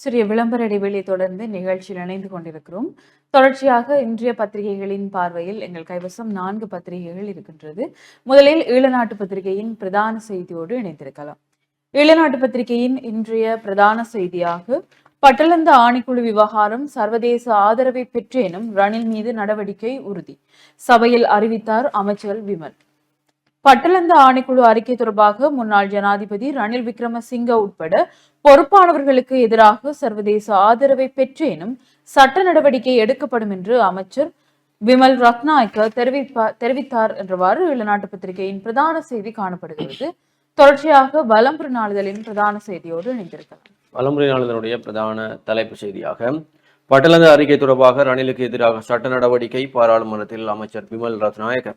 சிறிய விளம்பர இடைவெளியை தொடர்ந்து நிகழ்ச்சியில் இணைந்து கொண்டிருக்கிறோம். தொடர்ச்சியாக இன்றைய பத்திரிகைகளின் பார்வையில் எங்கள் கைவசம் 4 பத்திரிகைகள் இருக்கின்றது. முதலில் ஈழநாட்டு பத்திரிகையின் பிரதான செய்தியோடு இணைந்திருக்கலாம். ஈழநாட்டு பத்திரிகையின் இன்றைய பிரதான செய்தியாக பட்டளந்த ஆணைக்குழு விவகாரம் சர்வதேச ஆதரவை பெற்றேனும் ரணில் மீது நடவடிக்கை உறுதி, சபையில் அறிவித்தார் அமைச்சர் விமல். பட்டளந்த ஆணைக்குழு அறிக்கை தொடர்பாக முன்னாள் ஜனாதிபதி ரணில் விக்ரமசிங்க உட்பட பொறுப்பானவர்களுக்கு எதிராக சர்வதேச ஆதரவை பெற்றேனும் சட்ட நடவடிக்கை எடுக்கப்படும் என்று அமைச்சர் விமல் ரத்நாயக்க தெரிவித்தார் என்றவாறு ஈழநாட்டு பத்திரிகையின் பிரதான செய்தி காணப்படுகிறது. தொடர்ச்சியாக வலம்புரி நாளிதழின் பிரதான செய்தியோடு இணைந்திருக்கலாம். வலம்புரி நாளிதழுடைய பிரதான தலைப்பு செய்தியாக பட்டளந்த அறிக்கை தொடர்பாக ரணிலுக்கு எதிராக சட்ட நடவடிக்கை பாராளுமன்றத்தில் அமைச்சர் விமல் ரத்நாயக்க.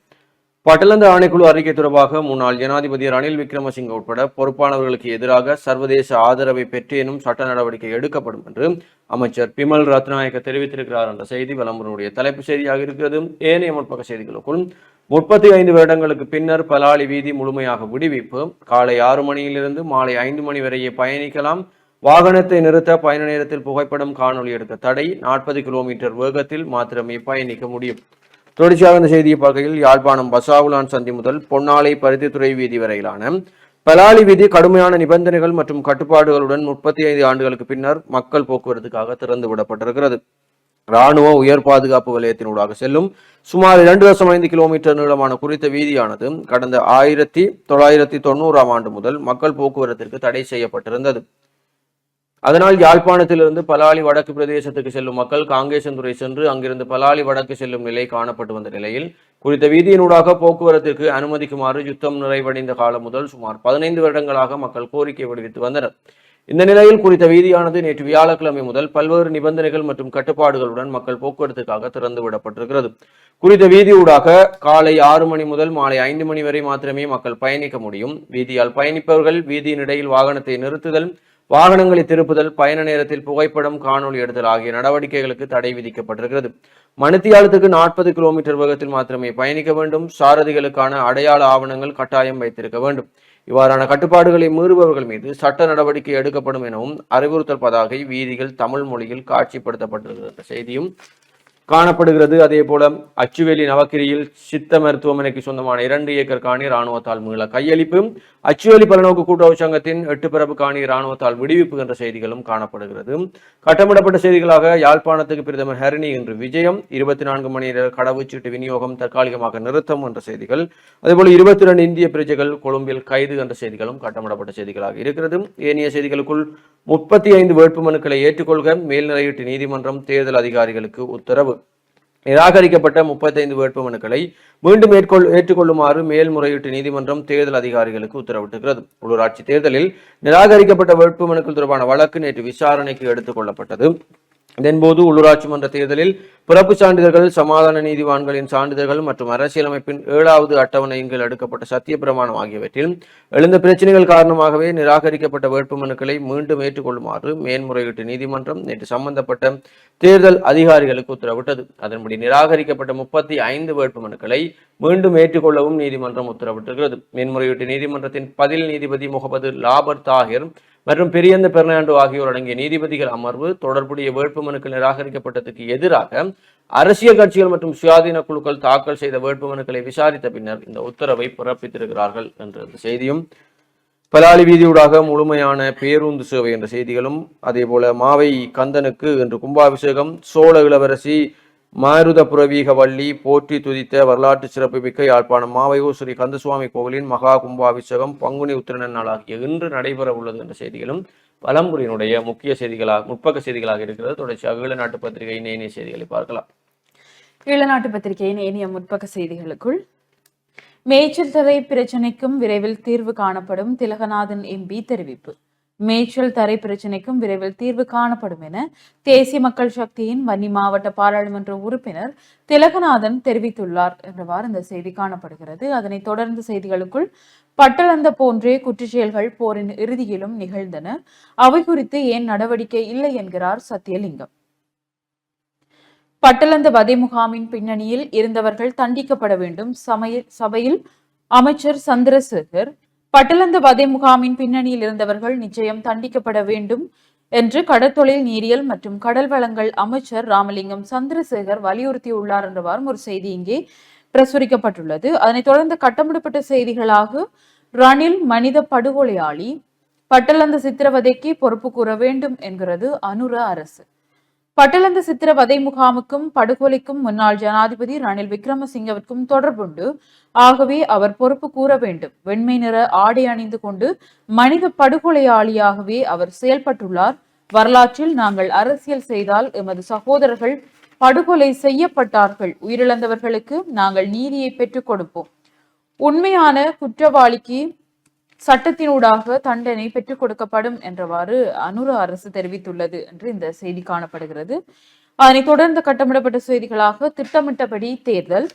பட்டளந்த ஆணைக்குழு அறிக்கை தொடர்பாக முன்னாள் ஜனாதிபதி ரணில் விக்ரமசிங்க உட்பட பொறுப்பானவர்களுக்கு எதிராக சர்வதேச ஆதரவை பெற்றேனும் சட்ட நடவடிக்கை எடுக்கப்படும் என்று அமைச்சர் விமல் ரத்நாயக்க தெரிவித்திருக்கிறார் என்ற செய்தி வலம்புரியுடைய தலைப்பு செய்தியாக இருக்கிறது. ஏனைய முற்பக்க செய்திகளுக்குள் 35 வருடங்களுக்கு பின்னர் பலாலி வீதி முழுமையாக விடுவிப்பு, காலை 6 மணியிலிருந்து மாலை 5 மணி வரையே பயணிக்கலாம், வாகனத்தை நிறுத்த பயண நேரத்தில் புகைப்படம் காணொலி எடுக்க தடை, 40 கிலோமீட்டர் வேகத்தில் மாத்திரமே பயணிக்க முடியும். தொடர்ச்சியாக இந்த செய்தியை பார்க்கையில் யாழ்ப்பாணம் பசாவுலான் சந்தி முதல் பொன்னாலை பருத்தித்துறை வீதி வரையிலான பலாலி வீதி கடுமையான நிபந்தனைகள் மற்றும் கட்டுப்பாடுகளுடன் 35 ஆண்டுகளுக்கு பின்னர் மக்கள் போக்குவரத்துக்காக திறந்து விடப்பட்டிருக்கிறது. இராணுவ உயர் பாதுகாப்பு வலயத்தினூடாக செல்லும் சுமார் 2.5 கிலோமீட்டர் நீளமான குறித்த வீதியானது கடந்த 1990ஆம் ஆண்டு முதல் மக்கள் போக்குவரத்திற்கு தடை செய்யப்பட்டிருந்தது. அதனால் யாழ்ப்பாணத்திலிருந்து பலாலி வடக்கு பிரதேசத்துக்கு செல்லும் மக்கள் காங்கேசன்துறை சென்று அங்கிருந்து பலாலி வடக்கு செல்லும் நிலை காணப்பட்டு வந்த நிலையில் குறித்த வீதியினூடாக போக்குவரத்திற்கு அனுமதிக்குமாறு யுத்தம் நிறைவடைந்த காலம் முதல் சுமார் 15 வருடங்களாக மக்கள் கோரிக்கை விடுவித்து வந்தனர். இந்த நிலையில் குறித்த வீதியானது நேற்று வியாழக்கிழமை முதல் பல்வேறு நிபந்தனைகள் மற்றும் கட்டுப்பாடுகளுடன் மக்கள் போக்குவரத்துக்காக திறந்து விடப்பட்டிருக்கிறது. குறித்த வீதியூடாக காலை 6 மணி முதல் மாலை 5 மணி வரை மாத்திரமே மக்கள் பயணிக்க முடியும். வீதியால் பயணிப்பவர்கள் வீதியின் இடையில் வாகனத்தை நிறுத்துதல், வாகனங்களை திருப்புதல், பயண நேரத்தில் புகைப்படம் காணொலி எடுத்தல் ஆகிய நடவடிக்கைகளுக்கு தடை விதிக்கப்பட்டிருக்கிறது. மணித்தியாலத்துக்கு 40 கிலோமீட்டர் வேகத்தில் மாத்திரமே பயணிக்க வேண்டும். சாரதிகளுக்கான அடையாள ஆவணங்கள் கட்டாயம் வைத்திருக்க வேண்டும். இவ்வாறான கட்டுப்பாடுகளை மீறுபவர்கள் மீது சட்ட நடவடிக்கை எடுக்கப்படும் எனவும் அறிவுறுத்தல் பதாகை வீதிகள் தமிழ் மொழியில் காட்சிப்படுத்தப்பட்டிருக்கிற செய்தியும் காணப்படுகிறது. அதே போல அச்சுவேலி நவக்கிரியில் சித்த மருத்துவமனைக்கு சொந்தமான 2 ஏக்கர் காணி இராணுவத்தால் மீள கையளிப்பு, அச்சுவேலி பலநோக்கு கூட்டுறவு சங்கத்தின் 8 பரப்பு காணி இராணுவத்தால் விடுவிப்பு என்ற செய்திகளும் காணப்படுகிறது. கட்டமிடப்பட்ட செய்திகளாக யாழ்ப்பாணத்துக்கு பிரதமர் ஹரிணி இன்று விஜயம், 24 மணி நேர கடவுச்சீட்டு விநியோகம் தற்காலிகமாக நிறுத்தம் என்ற செய்திகள், அதேபோல 22 இந்திய பிரஜைகள் கொழும்பில் கைது என்ற செய்திகளும் கட்டமிடப்பட்ட செய்திகளாக இருக்கிறது. ஏனைய செய்திகளுக்குள் 35 வேட்புமனுக்களை ஏற்றுக்கொள்க மேல்நிலையீட்டு நீதிமன்றம் தேர்தல் அதிகாரிகளுக்கு உத்தரவு. நிராகரிக்கப்பட்ட 35 வேட்புமனுக்களை மீண்டும் ஏற்றுக்கொள்ளுமாறு மேல்முறையீட்டு நீதிமன்றம் தேர்தல் அதிகாரிகளுக்கு உத்தரவிட்டிருக்கிறது. உள்ளூராட்சி தேர்தலில் நிராகரிக்கப்பட்ட வேட்புமனுக்கள் தொடர்பான வழக்கு நேற்று விசாரணைக்கு எடுத்துக் கொள்ளப்பட்டது. இதன்போது உள்ளூராட்சி மன்ற தேர்தலில் பிறப்பு சான்றிதழ்கள், சமாதான நீதிவான்களின் சான்றிதழ்கள் மற்றும் அரசியலமைப்பின் 7வது அட்டவணையின் கீழ் எடுக்கப்பட்ட சத்திய பிரமாணம் ஆகியவற்றில் எழுந்த பிரச்சனைகள் காரணமாகவே நிராகரிக்கப்பட்ட வேட்புமனுக்களை மீண்டும் ஏற்றுக்கொள்ளுமாறு மேன்முறையீட்டு நீதிமன்றம் நேற்று சம்பந்தப்பட்ட தேர்தல் அதிகாரிகளுக்கு உத்தரவிட்டது. அதன்படி நிராகரிக்கப்பட்ட 35 வேட்புமனுக்களை மீண்டும் ஏற்றுக்கொள்ளவும் நீதிமன்றம் உத்தரவிட்டிருக்கிறது. மேன்முறையீட்டு நீதிமன்றத்தின் பதில் நீதிபதி முகமது லாபர் தாகிர் மற்றும் பெரியந்த பெர்னாண்டோ ஆகியோர் அடங்கிய நீதிபதிகள் அமர்வு தொடர்புடைய வேட்புமனுக்கள் நிராகரிக்கப்பட்டதற்கு எதிராக அரசியல் கட்சிகள் மற்றும் சுயாதீன குழுக்கள் தாக்கல் செய்த வேட்புமனுக்களை விசாரித்த பின்னர் இந்த உத்தரவை பிறப்பித்திருக்கிறார்கள் என்ற செய்தியும், பலாலி வீதியூடாக முழுமையான பேருந்து சேவை என்ற செய்திகளும், அதே போல மாவை கந்தனுக்கு இன்று கும்பாபிஷேகம், சோழ இளவரசி மாருத புரவீக வள்ளி போற்றி துதித்த வரலாற்று சிறப்புமிக்க யாழ்ப்பாணம் மாவையூர் ஸ்ரீ கந்தசுவாமி கோவிலின் மகா கும்பாபிஷேகம் பங்குனி உத்திரன் நாளாகிய இன்று நடைபெற உள்ளது என்ற செய்திகளும் வலம்புரியினுடைய முக்கிய செய்திகளாக முற்பக்க செய்திகளாக இருக்கிறது. தொடர்ச்சியாக ஈழநாட்டு பத்திரிகையின் ஏனைய செய்திகளை பார்க்கலாம். ஈழநாட்டு பத்திரிகையின் ஏனைய முற்பக்க செய்திகளுக்குள் மேய்ச்சல் தரை பிரச்சினைக்கும் விரைவில் தீர்வு காணப்படும், திலகநாதன் எம்பி தெரிவிப்பு. மேய்ச்சல் தரை பிரச்சினைக்கும் விரைவில் தீர்வு காணப்படும் என தேசிய மக்கள் சக்தியின் வன்னி மாவட்ட பாராளுமன்ற உறுப்பினர் திலகநாதன் தெரிவித்துள்ளார் என்றவாறு இந்த செய்தி காணப்படுகிறது. அதனைத் தொடர்ந்து செய்திகளுக்குள் பட்டளந்த போன்றே குற்றச்செயல்கள் போரின் இறுதியிலும் நிகழ்ந்தன, அவை குறித்து ஏன் நடவடிக்கை இல்லை என்கிறார் சத்தியலிங்கம். பட்டளந்த வதை முகாமின் பின்னணியில் இருந்தவர்கள் தண்டிக்கப்பட வேண்டும், சபையில் அமைச்சர் சந்திரசேகர். பட்டளந்த வதை முகாமின் பின்னணியில் இருந்தவர்கள் நிச்சயம் தண்டிக்கப்பட வேண்டும், என்று கடற்தொழில் நீரியல் மற்றும் கடல் வளங்கள் அமைச்சர் ராமலிங்கம் சந்திரசேகர் வலியுறுத்தியுள்ளார் என்றவாறும் ஒரு செய்தி இங்கே பிரசுரிக்கப்பட்டுள்ளது. அதனைத் தொடர்ந்து கட்டமிடப்பட்ட செய்திகளாக ரணில் மனித படுகொலையாளி, பட்டலந்த சித்திரவதைக்கு பொறுப்பு கூற வேண்டும் என்கிறது அனுர அரசு. பட்டலந்த சித்திரவதை முகாமுக்கும் படுகொலைக்கும் முன்னாள் ஜனாதிபதி ரணில் விக்ரமசிங்கவிற்கும் தொடர்புண்டு. ஆகவே அவர் பொறுப்பு கூற வேண்டும். வெண்மை நிற ஆடை அணிந்து கொண்டு மனித படுகொலையாளியாகவே அவர் செயல்பட்டுள்ளார். வரலாற்றில் நாங்கள் அரசியல் செய்தால் எமது சகோதரர்கள் படுகொலை செய்யப்பட்டார்கள். உயிரிழந்தவர்களுக்கு நாங்கள் நீதியை பெற்றுக் கொடுப்போம். உண்மையான குற்றவாளிக்கு சட்டத்தினூடாக தண்டனை பெற்றுக் கொடுக்கப்படும் என்றவாறு அனுர அரசு தெரிவித்துள்ளது என்று இந்த செய்தி காணப்படுகிறது. அதனைத் தொடர்ந்து கட்டமிடப்பட்ட செய்திகளாக திட்டமிட்டபடி தேர்தல்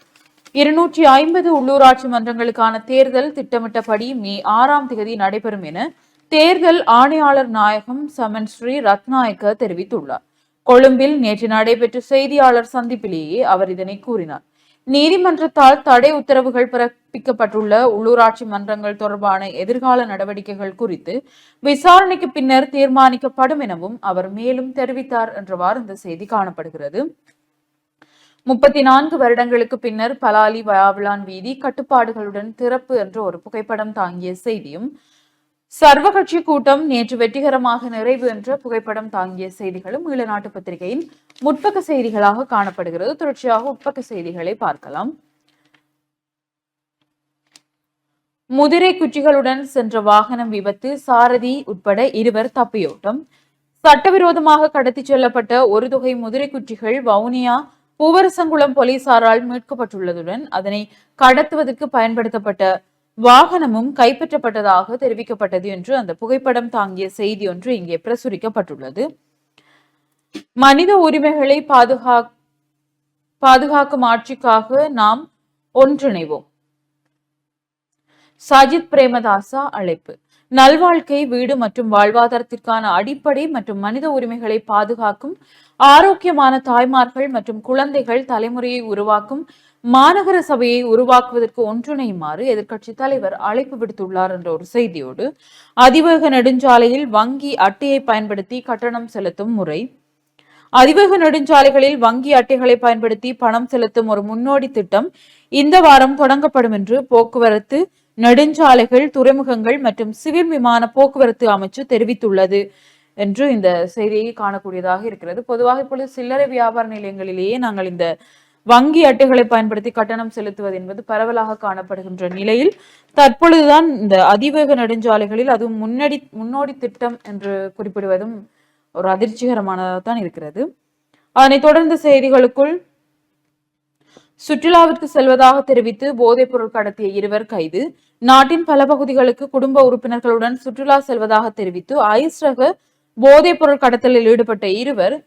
250 உள்ளூராட்சி மன்றங்களுக்கான தேர்தல் திட்டமிட்டபடி மே 6ஆம் தேதி நடைபெறும் என தேர்தல் ஆணையாளர் நாயகம் சமன் ஸ்ரீ ரத்நாயக்க தெரிவித்துள்ளார். கொழும்பில் நேற்று நடைபெற்ற செய்தியாளர் சந்திப்பிலேயே அவர் இதனை கூறினார். நீதிமன்றத்தால் தடை உத்தரவுகள் பிறப்பிக்கப்பட்டுள்ள உள்ளூராட்சி மன்றங்கள் தொடர்பான எதிர்கால நடவடிக்கைகள் குறித்து விசாரணைக்கு பின்னர் தீர்மானிக்கப்படும் எனவும் அவர் மேலும் தெரிவித்தார் என்றவாறு இந்த செய்தி காணப்படுகிறது. 34 வருடங்களுக்கு பின்னர் பலாலி வயாவிலான் வீதி கட்டுப்பாடுகளுடன் திறப்பு என்ற ஒரு புகைப்படம் தாங்கிய செய்தியும், சர்வகட்சி கூட்டம் நேற்று வெற்றிகரமாக நிறைவு என்ற புகைப்படம் தாங்கிய செய்திகளும் ஈழநாட்டு பத்திரிகையின் முற்பக்க செய்திகளாக காணப்படுகிறது. தொடர்ச்சியாக உட்பக்க செய்திகளை பார்க்கலாம். முதிரை குச்சிகளுடன் சென்ற வாகனம் விபத்து, சாரதி உட்பட 2 தப்பியோட்டம். சட்டவிரோதமாக கடத்தி செல்லப்பட்ட ஒரு தொகை முதிரை குச்சிகள் வவுனியா பூவரசங்குளம் போலீசாரால் மீட்கப்பட்டுள்ளதுடன் அதனை கடத்துவதற்கு பயன்படுத்தப்பட்ட வாகனமும் கைப்பற்றப்பட்டதாக தெரிவிக்கப்பட்டது என்று அந்த புகைப்படம் தாங்கிய செய்தி ஒன்று இங்கே பிரசுரிக்கப்பட்டுள்ளது. மனித உரிமைகளை பாதுகாக்கும் ஆட்சிக்காக நாம் ஒன்றிணைவோம். சஜித் பிரேமதாசா அழைப்பு. நல்வாழ்க்கை, வீடு மற்றும் வாழ்வாதாரத்திற்கான அடிப்படை மற்றும் மனித உரிமைகளை பாதுகாக்கும் ஆரோக்கியமான தாய்மார்கள் மற்றும் குழந்தைகள் தலைமுறையை உருவாக்கும் மாநகர சபையை உருவாக்குவதற்கு ஒன்றிணையுமாறு எதிர்க்கட்சி தலைவர் அழைப்பு விடுத்துள்ளார் என்ற ஒரு செய்தியோடு, அதிவேக நெடுஞ்சாலையில் வங்கி அட்டையை பயன்படுத்தி கட்டணம் செலுத்தும் முறை. அதிவேக நெடுஞ்சாலைகளில் வங்கி அட்டைகளை பயன்படுத்தி பணம் செலுத்தும் ஒரு முன்னோடி திட்டம் இந்த வாரம் தொடங்கப்படும் என்று போக்குவரத்து, நெடுஞ்சாலைகள், துறைமுகங்கள் மற்றும் சிவில் விமான போக்குவரத்து அமைச்சு தெரிவித்துள்ளது என்று இந்த செய்தியை காணக்கூடியதாக இருக்கிறது. பொதுவாக இப்பொழுது சில்லறை வியாபார நிலையங்களிலேயே நாங்கள் இந்த வங்கி அட்டைகளை பயன்படுத்தி கட்டணம் செலுத்துவது என்பது பரவலாக காணப்படுகின்ற நிலையில் தற்பொழுதுதான் இந்த அதிவேக நெடுஞ்சாலைகளில் அதுவும் முன்னோடி திட்டம் என்று குறிப்பிடுவதும் ஒரு அதிர்ச்சிகரமானதாக தான் இருக்கிறது. அதனைத் தொடர்ந்து செய்திகளுக்குள், சுற்றுலாவிற்கு செல்வதாக தெரிவித்து போதைப் பொருள் கடத்திய 2 கைது. நாட்டின் பல பகுதிகளுக்கு குடும்ப உறுப்பினர்களுடன் சுற்றுலா செல்வதாக தெரிவித்து ஐஸ் ரக போதைப் பொருள் கடத்தலில் ஈடுபட்ட 2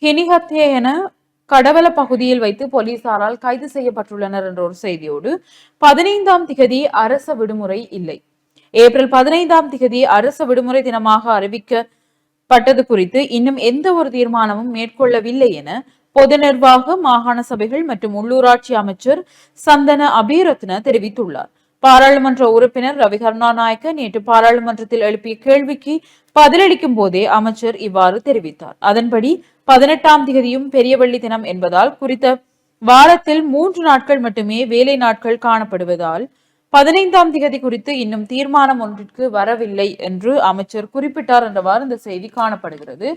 ஹினிஹத்தே என கடவல பகுதியில் வைத்து போலீசாரால் கைது செய்யப்பட்டுள்ளனர் என்ற ஒரு செய்தியோடு, 15ஆம் திகதி அரச விடுமுறை இல்லை. ஏப்ரல் 15ஆம் திகதி அரச விடுமுறை தினமாக அறிவிக்கப்பட்டது குறித்து இன்னும் எந்த ஒரு தீர்மானமும் மேற்கொள்ளவில்லை என பொது நிர்வாக, மாகாண சபைகள் மற்றும் உள்ளூராட்சி அமைச்சர் சந்தன அபிரத்ன தெரிவித்துள்ளார். பாராளுமன்ற உறுப்பினர் ரவி கருணாநாயக்க நேற்று பாராளுமன்றத்தில் எழுப்பிய கேள்விக்கு பதிலளிக்கும் போதே அமைச்சர் இவ்வாறு தெரிவித்தார். அதன்படி 18ஆம் திகதியும் பெரியவள்ளி தினம் என்பதால் குறித்த வாரத்தில் 3 நாட்கள் மட்டுமே வேலை நாட்கள் காணப்படுவதால் 15ஆம் திகதி குறித்து இன்னும் தீர்மானம் ஒன்றிற்கு வரவில்லை என்று அமைச்சர் குறிப்பிட்டார் என்றவாறு இந்த செய்தி காணப்படுகிறது.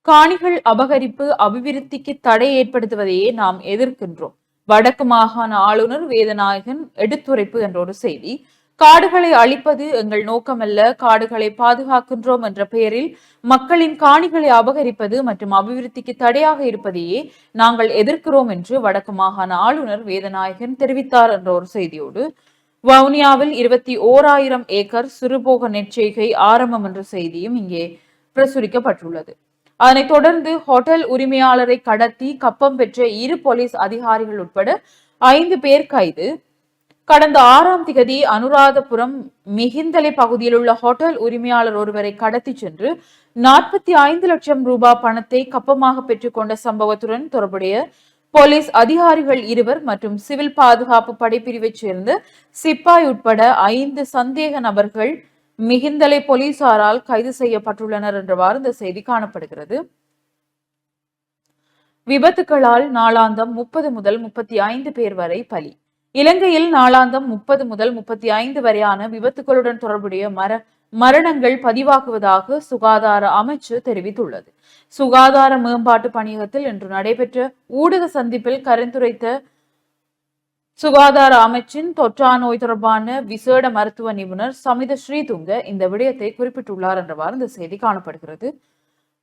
காணிகள் அபகரிப்பு, அபிவிருத்திக்கு தடை ஏற்படுத்துவதையே நாம் எதிர்க்கின்றோம். வடக்கு மாகாண ஆளுநர் வேதநாயகன் எடுத்துரைப்பு என்ற ஒரு செய்தி. காடுகளை அழிப்பது எங்கள் நோக்கமல்ல, காடுகளை பாதுகாக்கின்றோம் என்ற பெயரில் மக்களின் காணிகளை அபகரிப்பது மற்றும் அபிவிருத்திக்கு தடையாக இருப்பதையே நாங்கள் எதிர்க்கிறோம் என்று வடக்கு மாகாண ஆளுநர் வேதநாயகன் தெரிவித்தார் என்ற ஒரு செய்தியோடு, வவுனியாவில் 21,000 ஏக்கர் சிறுபோக நெற்செய்கை ஆரம்பம் என்ற செய்தியும் இங்கே பிரசுரிக்கப்பட்டுள்ளது. அதனைத் தொடர்ந்து ஹோட்டல் உரிமையாளரை கடத்தி கப்பம் பெற்ற 2 போலீஸ் அதிகாரிகள் உட்பட 5 பேர் கைது. கடந்த 6ஆம் திகதி அனுராதபுரம் மிகிந்தலை பகுதியில் உள்ள ஹோட்டல் உரிமையாளர் ஒருவரை கடத்தி சென்று 45 லட்சம் ரூபாய் பணத்தை கப்பமாக பெற்றுக்கொண்ட சம்பவத்துடன் தொடர்புடைய போலீஸ் அதிகாரிகள் 2 மற்றும் சிவில் பாதுகாப்பு படைப்பிரிவைச் சேர்ந்த சிப்பாய் உட்பட 5 சந்தேக நபர்கள் மிகிந்தலை போலீசாரால் கைது செய்யப்பட்டுள்ளனர் என்றவாறு இந்த செய்தி காணப்படுகிறது. விபத்துகளால் நாளாந்தம் 30 முதல் 35 பேர் வரை பலி. இலங்கையில் நாளாந்தம் 30 முதல் 35 வரையான விபத்துகளுடன் தொடர்புடைய மரணங்கள் பதிவாகுவதாக சுகாதார அமைச்சு தெரிவித்துள்ளது. சுகாதார மேம்பாட்டு பணியகத்தில் இன்று நடைபெற்ற ஊடக சந்திப்பில் கருத்துரைத்த சுகாதார அமைச்சின் தொற்றா நோய் தொடர்பான விசேட மருத்துவ நிபுணர் சமித ஸ்ரீதுங்க இந்த விடயத்தை குறிப்பிட்டுள்ளார் என்றவாறு இந்த செய்தி காணப்படுகிறது.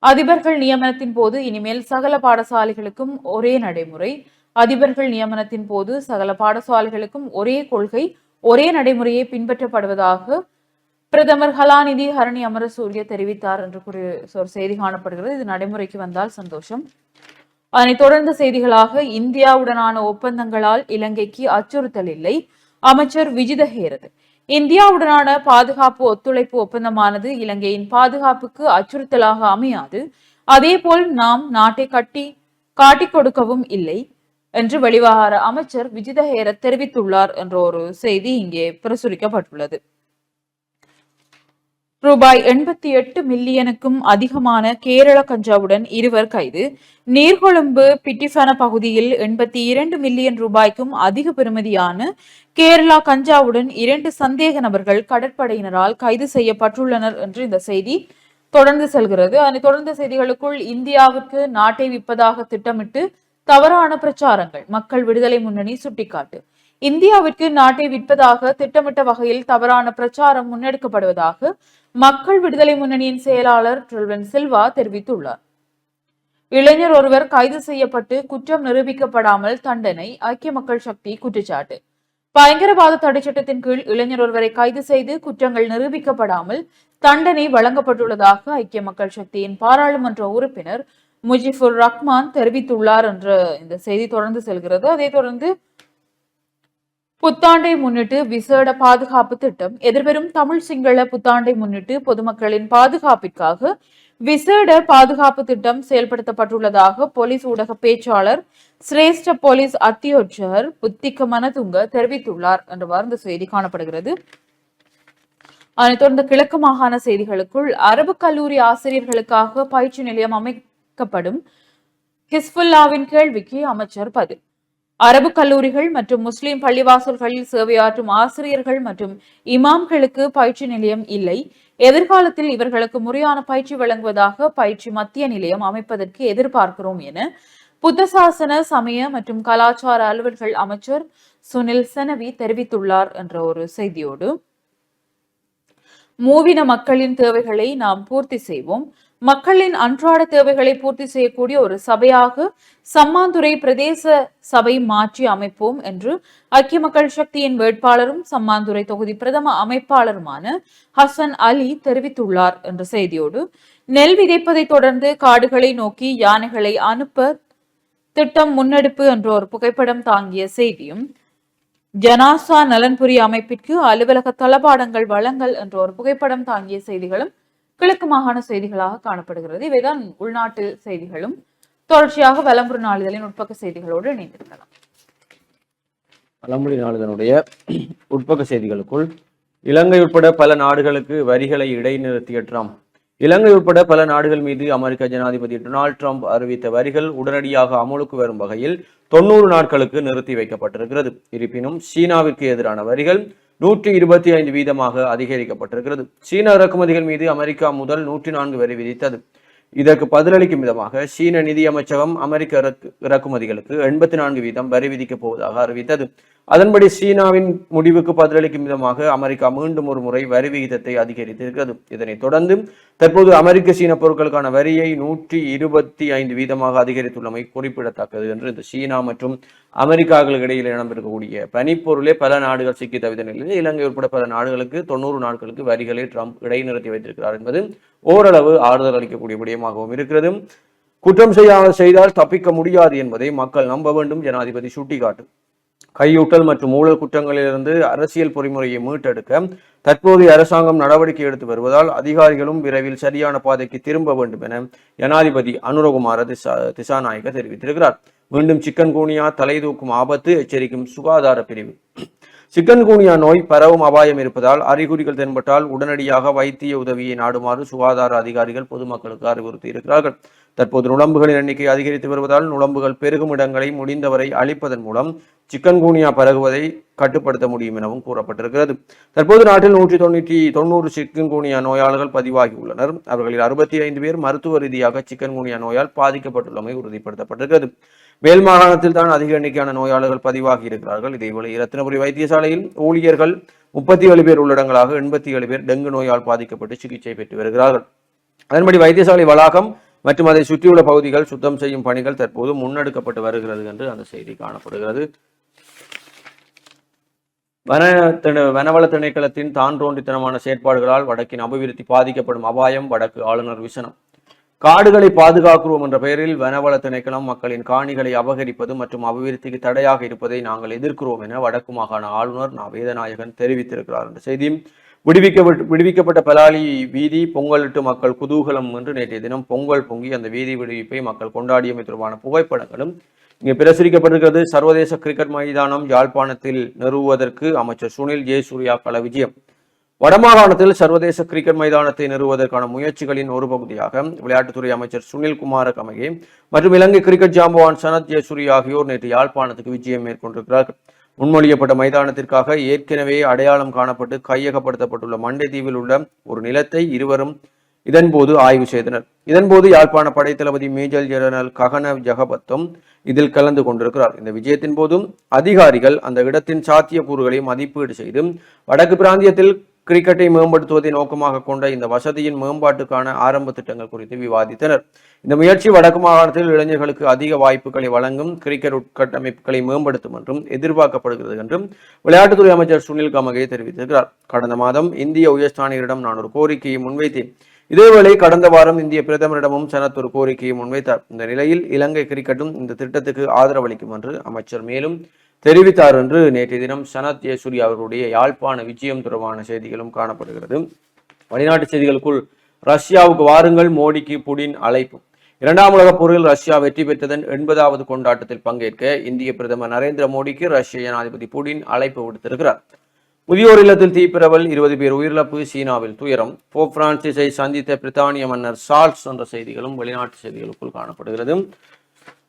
அதிபர்கள் நியமனத்தின் போது இனிமேல் சகல பாடசாலைகளுக்கும் ஒரே நடைமுறை. அதிபர்கள் நியமனத்தின் போது சகல பாடசாலைகளுக்கும் ஒரே கொள்கை, ஒரே நடைமுறையை பின்பற்றப்படுவதாக பிரதமர் கலாநிதி ஹரணி அமரசூரிய தெரிவித்தார் என்று ஒரு செய்தி காணப்படுகிறது. இது நடைமுறைக்கு வந்தால் சந்தோஷம். அதனைத் தொடர்ந்த செய்திகளாக இந்தியாவுடனான ஒப்பந்தங்களால் இலங்கைக்கு அச்சுறுத்தல் இல்லை. அமைச்சர் விஜித ஹேரத். இந்தியாவுடனான பாதுகாப்பு ஒத்துழைப்பு ஒப்பந்தமானது இலங்கையின் பாதுகாப்புக்கு அச்சுறுத்தலாக அமையாது. அதேபோல் நாம் நாட்டை காட்டிக் கொடுக்கவும் இல்லை என்று வெளிவகார அமைச்சர் விஜித ஹேரத் தெரிவித்துள்ளார் என்ற ஒரு செய்தி இங்கே பிரசுரிக்கப்பட்டுள்ளது. ரூபாய் 88 மில்லியனுக்கும் அதிகமான கேரள கஞ்சாவுடன் இருவர் கைது. நீர்கொழும்பு பிட்டிஃபன பகுதியில் 82 மில்லியன் ரூபாய்க்கும் அதிக பெறுமதியான கேரளா கஞ்சாவுடன் 2 சந்தேக நபர்கள் கடற்படையினரால் கைது செய்யப்பட்டுள்ளனர் என்று இந்த செய்தி தொடர்ந்து செல்கிறது. அதனைத் தொடர்ந்த செய்திகளுக்குள் இந்தியாவுக்கு நாட்டை விற்பதாக திட்டமிட்டு தவறான பிரச்சாரங்கள். மக்கள் விடுதலை முன்னணி சுட்டிக்காட்டு. இந்தியாவிற்கு நாட்டை விற்பதாக திட்டமிட்ட வகையில் தவறான பிரச்சாரம் முன்னெடுக்கப்படுவதாக மக்கள் விடுதலை முன்னணியின் செயலாளர் ட்ரில்வன் சில்வா தெரிவித்துள்ளார். இளைஞர் ஒருவர் கைது செய்யப்பட்டு குற்றம் நிரூபிக்கப்படாமல் தண்டனை. ஐக்கிய மக்கள் சக்தி குற்றச்சாட்டு. பயங்கரவாத தடை சட்டத்தின் கீழ் இளைஞர் ஒருவரை கைது செய்து குற்றங்கள் நிரூபிக்கப்படாமல் தண்டனை வழங்கப்பட்டுள்ளதாக ஐக்கிய மக்கள் சக்தியின் பாராளுமன்ற உறுப்பினர் முஜிபுர் ரஹ்மான் தெரிவித்துள்ளார் என்ற இந்த செய்தி தொடர்ந்து செல்கிறது. அதைத் தொடர்ந்து புத்தாண்டை முன்னிட்டு விசேட பாதுகாப்பு திட்டம். எதிர்வரும் தமிழ் சிங்கள புத்தாண்டை முன்னிட்டு பொதுமக்களின் பாதுகாப்பிற்காக விசேட பாதுகாப்பு திட்டம் செயல்படுத்தப்பட்டுள்ளதாக போலீஸ் ஊடக பேச்சாளர் சிரேஷ்ட போலீஸ் அத்தியோட்சகர் புத்திக்க மனதுங்க தெரிவித்துள்ளார் என்றவாறு இந்த செய்தி காணப்படுகிறது. அதனைத் தொடர்ந்து கிழக்கு மாகாண செய்திகளுக்குள் அரபு கல்லூரி ஆசிரியர்களுக்காக பயிற்சி நிலையம் அமைக்கப்படும். ஹிஸ்புல்லாவின் கேள்விக்கு அமைச்சர் பதில். அரபு கல்லூரிகள் மற்றும் முஸ்லிம் பள்ளிவாசல்களில் சேவையாற்றும் ஆசிரியர்கள் மற்றும் இமாம்களுக்கு பயிற்சி நிலையம் இல்லை. எதிர்காலத்தில் இவர்களுக்கு முறையான பயிற்சி வழங்குவதாக பயிற்சி மத்திய நிலையம் அமைப்பதற்கு எதிர்பார்க்கிறோம் என புத்தசாசன சமய மற்றும் கலாச்சார அலுவல்கள் அமைச்சர் சுனில் செனவி தெரிவித்துள்ளார் என்ற ஒரு செய்தியோடு மூவின மக்களின் தேவைகளை நாம் பூர்த்தி செய்வோம். மக்களின் அன்றாட தேவைகளை பூர்த்தி செய்யக்கூடிய ஒரு சபையாக சம்மாந்துறை பிரதேச சபை மாற்றி அமைப்போம் என்று ஐக்கிய மக்கள் சக்தியின் வேட்பாளரும் சம்மாந்துறை தொகுதி பிரதம அமைப்பாளருமான ஹசன் அலி தெரிவித்துள்ளார் என்ற செய்தியோடு நெல் விதைப்பதை தொடர்ந்து காடுகளை நோக்கி யானைகளை அனுப்ப திட்டம் முன்னெடுப்பு என்ற ஒரு புகைப்படம் தாங்கிய செய்தியும் ஜனாசா நலன்புரி அமைப்பிற்கு அலுவலக தளபாடங்கள் வழங்கல் என்ற ஒரு புகைப்படம் தாங்கிய செய்திகளும் கிழக்கு மாகாண செய்திகளாக காணப்படுகிறது. இவைதான் உள்நாட்டு செய்திகளும். தொடர்ச்சியாக வலம்புரி நாளிதழின் உட்பக்க செய்திகளோடு இணைந்திருக்கலாம். வலம்புரி நாளிதழுடைய உட்பக்க செய்திகளுக்குள் இலங்கை உட்பட பல நாடுகளுக்கு வரிகளை இடைநிறுத்திய ட்ரம்ப். இலங்கை உட்பட பல நாடுகள் மீது அமெரிக்க ஜனாதிபதி டொனால்ட் ட்ரம்ப் அறிவித்த வரிகள் உடனடியாக அமலுக்கு வரும் வகையில் 90 நாட்களுக்கு நிறுத்தி வைக்கப்பட்டிருக்கிறது. இருப்பினும் சீனாவிற்கு எதிரான வரிகள் 125 வீதமாக அதிகரிக்கப்பட்டிருக்கிறது. சீன இறக்குமதிகள் மீது அமெரிக்கா முதல் 104 வரி விதித்தது. இதற்கு பதிலளிக்கும் விதமாக சீன நிதி அமைச்சகம் அமெரிக்க இறக்குமதிகளுக்கு 84 வீதம் வரி விதிக்கப் போவதாக அறிவித்தது. அதன்படி சீனாவின் முடிவுக்கு பதிலளிக்கும் விதமாக அமெரிக்கா மீண்டும் ஒரு முறை வரி விகிதத்தை அதிகரித்திருக்கிறது. இதனைத் தொடர்ந்து தற்போது அமெரிக்க சீன பொருட்களுக்கான வரியை 125 வீதமாக அதிகரித்துள்ளமை குறிப்பிடத்தக்கது என்று இந்த சீனா மற்றும் அமெரிக்காக்களுக்கு இடையில் இடம்பெறக்கூடிய பனிப்பொருளே பல நாடுகள் சிக்கி தவித்த நிலையில் இலங்கை உட்பட பல நாடுகளுக்கு 90 நாட்களுக்கு வரிகளை ட்ரம்ப் இடைநிறுத்தி வைத்திருக்கிறார் என்பது ஓரளவு ஆறுதல் அளிக்கக்கூடிய விடயமாகவும் இருக்கிறது. குற்றம் செய்தால் தப்பிக்க முடியாது என்பதை மக்கள் நம்ப வேண்டும். ஜனாதிபதி சுட்டிக்காட்டு. கையூட்டல் மற்றும் ஊழல் குற்றங்களிலிருந்து அரசியல் பொறிமுறையை மீட்டெடுக்க தற்போதைய அரசாங்கம் நடவடிக்கை எடுத்து வருவதால் அதிகாரிகளும் விரைவில் சரியான பாதைக்கு திரும்ப வேண்டும் என ஜனாதிபதி அனுரகுமார திசாநாயக்க தெரிவித்திருக்கிறார். மீண்டும் சிக்கன் குனியா தலை தூக்கும் ஆபத்து எச்சரிக்கும் சுகாதார பிரிவு. சிக்கன்குனியா நோய் பரவும் அபாயம் இருப்பதால் அறிகுறிகள் தென்பட்டால் உடனடியாக வைத்திய உதவியை நாடுமாறு சுகாதார அதிகாரிகள் பொதுமக்களுக்கு அறிவுறுத்தி இருக்கிறார்கள். தற்போது நுளம்புகளின் எண்ணிக்கை அதிகரித்து வருவதால் நுளம்புகள் பெருகும் இடங்களை முடிந்தவரை அழிப்பதன் மூலம் சிக்கன்குனியா பரவுவதை கட்டுப்படுத்த முடியும் எனவும் கூறப்பட்டிருக்கிறது. தற்போது நாட்டில் 190 சிக்கன்குனியா நோயாளர்கள் பதிவாகி உள்ளனர். அவர்களில் 65 பேர் மருத்துவ ரீதியாக சிக்கன்குனியா நோயால் பாதிக்கப்பட்டுள்ளமை உறுதிப்படுத்தப்பட்டிருக்கிறது. மேல் மாகாணத்தில் தான் அதிக எண்ணிக்கையான நோயாளர்கள் பதிவாகி இருக்கிறார்கள். இதேவேளை ரத்தினபுரி வைத்தியசாலையில் ஊழியர்கள் 37 பேர் உள்ளடங்களாக 87 பேர் டெங்கு நோயால் பாதிக்கப்பட்டு சிகிச்சை பெற்று வருகிறார்கள். அதன்படி வைத்தியசாலை வளாகம் மற்றும் அதை சுற்றியுள்ள பகுதிகள் சுத்தம் செய்யும் பணிகள் தற்போது முன்னெடுக்கப்பட்டு வருகிறது என்று அந்த செய்தி காணப்படுகிறது. வனவள திணைக்களத்தின் தான்றோண்டித்தனமான செயற்பாடுகளால் வடக்கின் அபிவிருத்தி பாதிக்கப்படும் அபாயம் வடக்கு ஆளுநர் விசனம். காடுகளை பாதுகாக்கிறோம் என்ற பெயரில் வனவள திணைக்களம் மக்களின் காணிகளை அபகரிப்பது மற்றும் அபிவிருத்திக்கு தடையாக இருப்பதை நாங்கள் எதிர்க்கிறோம் என வடக்கு மாகாண ஆளுநர் வேதநாயகன் தெரிவித்திருக்கிறார் என்ற செய்தியும் விடுவிக்கப்பட்ட பலாலி வீதி பொங்கலிட்டு மக்கள் குதூகலம் என்று நேற்றைய தினம் பொங்கல் பொங்கி அந்த வீதி விடுவிப்பை மக்கள் கொண்டாடியமை தொடர்பான புகைப்படங்களும் இங்கே பிரசுரிக்கப்பட்டிருக்கிறது. சர்வதேச கிரிக்கெட் மைதானம் யாழ்ப்பாணத்தில் நிறுவுவதற்கு அமைச்சர் சுனில் ஜெயசூர்யா கள விஜயம். வடமாகாணத்தில் சர்வதேச கிரிக்கெட் மைதானத்தை நிறுவுவதற்கான முயற்சிகளின் ஒரு பகுதியாக விளையாட்டுத்துறை அமைச்சர் சுனில் குமார கமகே மற்றும் இலங்கை கிரிக்கெட் ஜாம்பவான் சனத் ஜெயசூர்யா ஆகியோர் நேற்று யாழ்ப்பாணத்துக்கு விஜயம் மேற்கொண்டிருக்கிறார்கள். முன்மொழியப்பட்ட மைதானத்திற்காக ஏற்கனவே அடையாளம் காணப்பட்டு கையகப்படுத்தப்பட்டுள்ள மண்டைத்தீவில் உள்ள ஒரு நிலத்தை இருவரும் இதன்போது ஆய்வு செய்தனர். இதன்போது யாழ்ப்பாண படைத்தளபதி மேஜர் ஜெனரல் ககன ஜகபத்தும் இதில் கலந்து கொண்டிருக்கிறார். இந்த விஜயத்தின் போதும் அதிகாரிகள் அந்த இடத்தின் சாத்தியக்கூறுகளை மதிப்பீடு செய்து வடக்கு பிராந்தியத்தில் கிரிக்கெட்டை மேம்படுத்துவதை நோக்கமாக கொண்ட இந்த வசதியின் மேம்பாட்டுக்கான ஆரம்ப திட்டங்கள் குறித்து விவாதித்தனர். இந்த முயற்சி வடக்கு மாகாணத்தில் இளைஞர்களுக்கு அதிக வாய்ப்புகளை வழங்கும் கிரிக்கெட் உட்கட்டமைப்புகளை மேம்படுத்தும் என்றும் எதிர்பார்க்கப்படுகிறது என்றும் விளையாட்டுத்துறை அமைச்சர் சுனில் கமகே தெரிவித்திருக்கிறார். கடந்த மாதம் இந்திய உயர்ஸ்தானியரிடம் நான் ஒரு கோரிக்கையை முன்வைத்தேன். இதேவேளை கடந்த வாரம் இந்திய பிரதமரிடமும் சனத் ஒரு கோரிக்கையை முன்வைத்தார். இந்த நிலையில் இலங்கை கிரிக்கெட்டும் இந்த திட்டத்துக்கு ஆதரவளிக்கும் என்று அமைச்சர் மேலும் தெரிவித்தார் என்று நேற்றைய தினம் சனத் ஜெயசூர்யா அவர்களுடைய யாழ்ப்பாண விஜயம் தொடர்பான செய்திகளும் காணப்படுகிறது. வெளிநாட்டு செய்திகளுக்குள் ரஷ்யாவுக்கு வாருங்கள், மோடிக்கு புடின் அழைப்பு. 2ஆம் உலகப் போரில் ரஷ்யா வெற்றி பெற்றதன் 80வது கொண்டாட்டத்தில் பங்கேற்க இந்திய பிரதமர் நரேந்திர மோடிக்கு ரஷ்ய ஜனாதிபதி புடின் அழைப்பு விடுத்திருக்கிறார். முதியோர் இல்லத்தில் தீப்பிரவல், 20 பேர் உயிரிழப்பு, சீனாவில் துயரம், போப் பிரான்சிஸை சந்தித்த பிரித்தானிய மன்னர் சார்ல்ஸ் என்ற செய்திகளும் வெளிநாட்டு செய்திகளுக்குள் காணப்படுகிறது.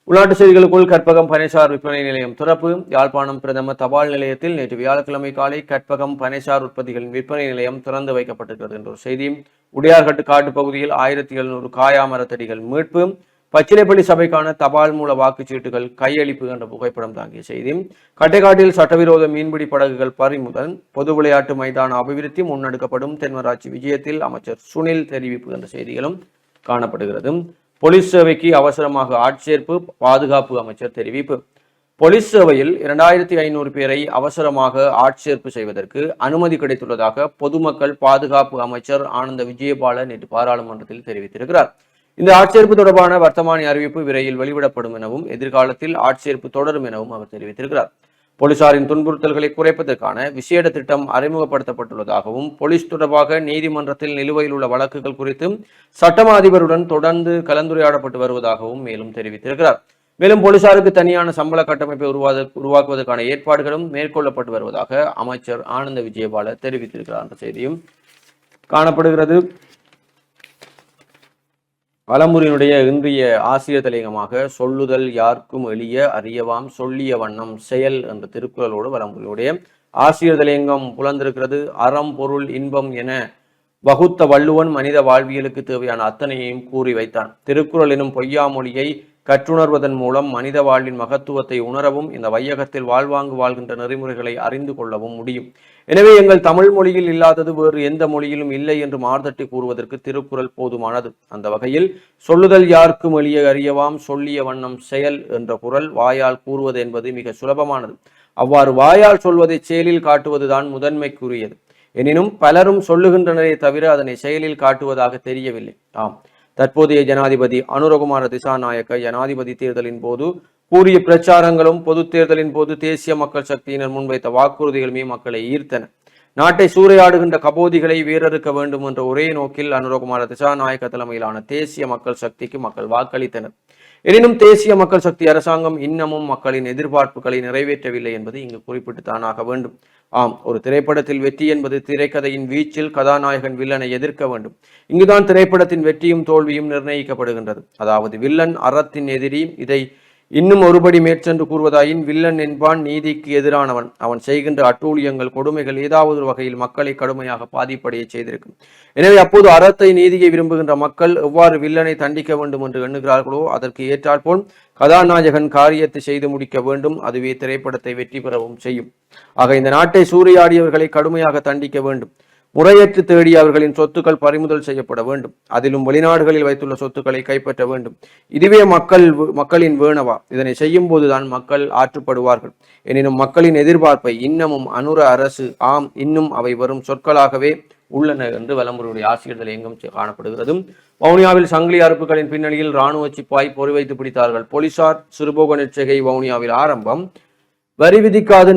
உள்நாட்டு செய்திகளுக்குள் கற்பகம் பனைசார் விற்பனை நிலையம் திறப்பு. யாழ்ப்பாணம் பிரதம தபால் நிலையத்தில் நேற்று வியாழக்கிழமை காலை கற்பகம் பனைசார் உற்பத்திகளின் விற்பனை நிலையம் திறந்து வைக்கப்பட்டிருக்கிறது என்ற ஒரு செய்தியும், உடையார்கட்டு காட்டு பகுதியில் 1700 காயாமரத்தடிகள் மீட்பு, பச்சிலைப்பள்ளி சபைக்கான தபால் மூல வாக்குச்சீட்டுகள் கையளிப்பு என்ற புகைப்படம் தாங்கிய செய்தி, கட்டைக்காட்டில் சட்டவிரோத மீன்பிடி படகுகள் பறிமுதல், பொது விளையாட்டு மைதான அபிவிருத்தி முன்னெடுக்கப்படும், தென்மராட்சி விஜயத்தில் அமைச்சர் சுனில் தெரிவிப்பு என்ற செய்திகளும் காணப்படுகிறது. போலீஸ் சேவைக்கு அவசரமாக ஆட்சேர்ப்பு, பாதுகாப்பு அமைச்சர் தெரிவிப்பு. போலீஸ் சேவையில் 2500 பேரை அவசரமாக ஆட்சேர்ப்பு செய்வதற்கு அனுமதி கிடைத்துள்ளதாக பொதுமக்கள் பாதுகாப்பு அமைச்சர் ஆனந்த விஜயபால நேற்று பாராளுமன்றத்தில் தெரிவித்திருக்கிறார். இந்த ஆட்சேர்ப்பு தொடர்பான வர்த்தமானி அறிவிப்பு விரைவில் வெளியிடப்படும் எனவும் எதிர்காலத்தில் ஆட்சேர்ப்பு தொடரும் எனவும் அவர் தெரிவித்திருக்கிறார். போலீசாரின் துன்புறுத்தல்களை குறைப்பதற்கான விசேட திட்டம் அறிமுகப்படுத்தப்பட்டுள்ளதாகவும், போலீஸ் தொடர்பாக நீதிமன்றத்தில் நிலுவையில் உள்ள வழக்குகள் குறித்து சட்டமா அதிபருடன் தொடர்ந்து கலந்துரையாடப்பட்டு வருவதாகவும் மேலும் தெரிவித்திருக்கிறார். மேலும் போலீசாருக்கு தனியான சம்பள கட்டமைப்பை உருவாக்குவதற்கான ஏற்பாடுகளும் மேற்கொள்ளப்பட்டு வருவதாக அமைச்சர் ஆனந்த விஜயபால தெரிவித்திருக்கிறார் என்ற செய்தியும் காணப்படுகிறது. வலம்புரியினுடைய இன்றைய ஆசிரியர் தலையங்கமாக சொல்லுதல் யாருக்கும் எளிய அறியவாம் சொல்லிய வண்ணம் செயல் என்ற திருக்குறளோடு வலம்புரியுடைய ஆசிரியர் தலையங்கம் புலந்திருக்கிறது. அறம் பொருள் இன்பம் என வகுத்த வள்ளுவன் மனித வாழ்வியலுக்கு தேவையான அத்தனையையும் கூறி வைத்தான். திருக்குறள் எனும் பொய்யாமொழியை கற்றுணர்வதன் மூலம் மனித வாழ்வின் மகத்துவத்தை உணரவும் இந்த வையகத்தில் வாழ்வாங்கு வாழ்கின்ற நெறிமுறைகளை அறிந்து கொள்ளவும் முடியும். எனவே எங்கள் தமிழ் மொழியில் இல்லாதது வேறு எந்த மொழியிலும் இல்லை என்று மார்தட்டி கூறுவதற்கு திருக்குறள் போதுமானது. அந்த வகையில் சொல்லுதல் யாருக்கும் எளிய அறியவாம் சொல்லிய வண்ணம் செயல் என்ற குறள் வாயால் கூறுவது என்பது மிக சுலபமானது. அவ்வாறு வாயால் சொல்வதை செயலில் காட்டுவதுதான் முதன்மைக்குரியது. எனினும் பலரும் சொல்லுகின்றனரே தவிர அதனை செயலில் காட்டுவதாக தெரியவில்லை. ஆம், தற்போதைய ஜனாதிபதி அனுரகுமார திசாநாயக்க ஜனாதிபதி தேர்தலின் போது கூறிய பிரச்சாரங்களும் பொது தேர்தலின் போது தேசிய மக்கள் சக்தியினர் முன்வைத்த வாக்குறுதிகளுமே மக்களை ஈர்த்தன. நாட்டை சூறையாடுகின்ற கபோதிகளை வேரறுக்க வேண்டும் என்ற ஒரே நோக்கில் அனுரகுமார திசாநாயக்க தலைமையிலான தேசிய மக்கள் சக்திக்கு மக்கள் வாக்களித்தனர். எனினும் தேசிய மக்கள் சக்தி அரசாங்கம் இன்னமும் மக்களின் எதிர்பார்ப்புகளை நிறைவேற்றவில்லை என்பது இங்கு குறிப்பிட்டுத்தானாக வேண்டும். ஆம், ஒரு திரைப்படத்தில் வெற்றி என்பது திரைக்கதையின் வீச்சில் கதாநாயகன் வில்லனை எதிர்க்க வேண்டும். இங்குதான் திரைப்படத்தின் வெற்றியும் தோல்வியும் நிர்ணயிக்கப்படுகின்றது. அதாவது வில்லன் அறத்தின் எதிரி. இதை இன்னும் ஒருபடி மேற்சென்று கூறுவதாயின் வில்லன் என்பான் நீதிக்கு எதிரானவன். அவன் செய்கின்ற அட்டூழியங்கள் கொடுமைகள் ஏதாவது ஒரு வகையில் மக்களை கடுமையாக பாதிப்படைய செய்திருக்கும். எனவே அப்போது அறத்தை நீதியை விரும்புகின்ற மக்கள் எவ்வாறு வில்லனை தண்டிக்க வேண்டும் என்று எண்ணுகிறார்களோ அதற்கு ஏற்றாற்போல் கதாநாயகன் காரியத்தை செய்து முடிக்க வேண்டும். அதுவே திரைப்படத்தை வெற்றி பெறவும் செய்யும். ஆக இந்த நாட்டை சூறையாடியவர்களை கடுமையாக தண்டிக்க வேண்டும். முறையற்று தேடி அவர்களின் சொத்துக்கள் பறிமுதல் செய்யப்பட வேண்டும். அதிலும் வெளிநாடுகளில் வைத்துள்ள சொத்துக்களை கைப்பற்ற வேண்டும். இதுவே மக்களின் வேணவா? இதனை செய்யும் போதுதான் மக்கள் ஆற்றுப்படுவார்கள். எனினும் மக்களின் எதிர்பார்ப்பை இன்னமும் அனுர அரசு ஆம் இன்னும் அவை வரும் சொற்களாகவே உள்ளன என்று வலம்புரியுடைய ஆசிரியர்கள் எங்கும் காணப்படுகிறது. வவுனியாவில் சங்கிலி அறுப்புகளின் பின்னணியில் இராணுவ சிப்பாய் பொறி வைத்து பிடித்தார்கள். போலீசார் சிறுபோக நிச்சகை வவுனியாவில் ஆரம்பம். வரி விதிக்காது